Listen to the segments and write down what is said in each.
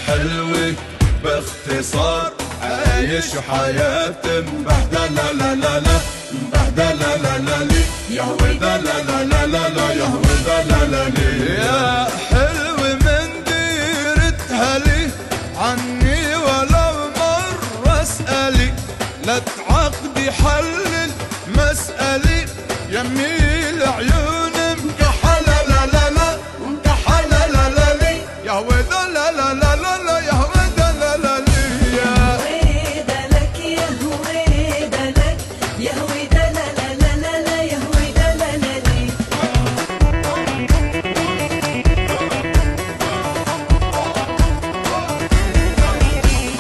حلوة باختصار عايش حياة مبهدلة لا لا لا مبهدلة لا لا لي يا هويدا لا لا لا لا لا يا هويدا لا لا لي يا حلوة من ديرتها لي عني ولو مرة اسألي لا تعقدي حل المسألة يمي العيون مكحلة لا لا لا مكحلة لا لا لي يا هويدا لا لا لا لا لا يا هويدا لا لا لي يا هويدا لك يا هويدا لك يا هويدا لا لا لا لا لا يا هويدا لا لا لي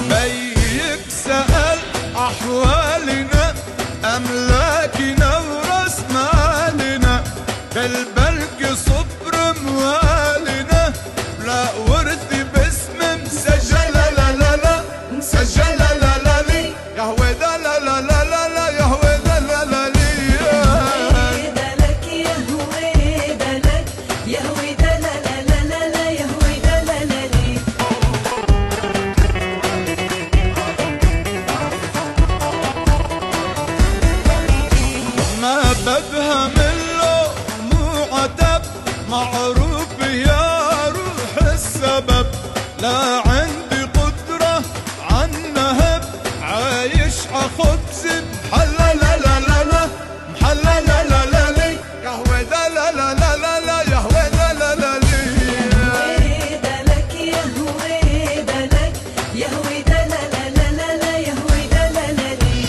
بيك سأل أحوالنا أملاكنا ورأس مالنا بالبلك صبر موالنا لا ورث باسم مسجل لا لا لا مسجل لا لا لي يا هويدا لا لا لا لا لا يا هويدا لا لا لي هويدا لك يا هويدا لك يا هويدا لا لا لا لا لا يا هويدا لا لا لي ما بفهم له مو عتب معروف يا روح السبب لا عندي قدرة عنهب عايش عخبز محلى لا لا لا لا محلى لا لا لا لي يا هويدا لا لا لا لا لا يا هويدا لا لا لي هويدا لك يا هويدا لك يا هويدا لا لا لا لا لا يا هويدا لا لا لي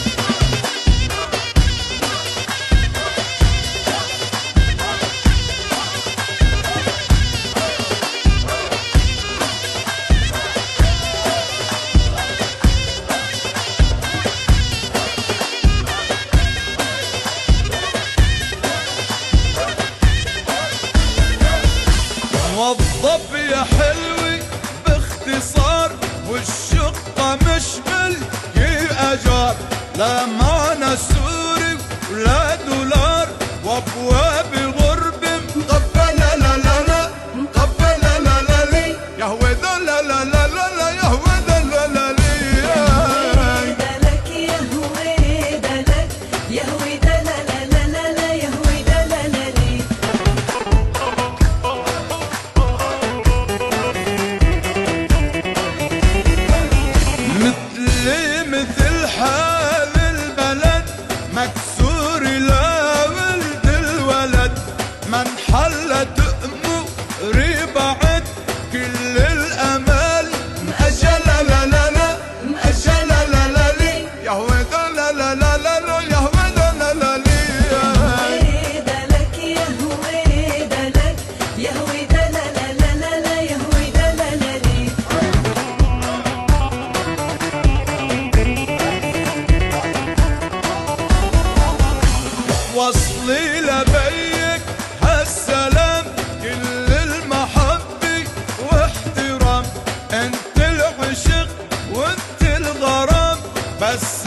موظف يا حلوي باختصار والشقة مش ملكي أجار لا معنى سوري ولا دولار وابواب غرب مقفلة لا لا لا مقفلة لا لا لي يا هويدا لا لا لا لا لا يا هويدا لا لا لي هويدا لك يا هويدا لك يا هويدا لا لا لا لا لا يا هويدا لا لا لي مثلي مثل حال البلد مكسور لا ولد الولد من حلت أموري بعد كل الأمل مأجلة لا لا لا مأجلة لا لا لي يا هويدا لا لا لا لا لا يا هويدا لا لا لي هويدا لك يا هويدا لك يا هويدا لا لا لا لا لا يا هويدا لا لا لي وصلي لبيك هالسلام كل المحبة واحترام انت العشق وانت الغرام بس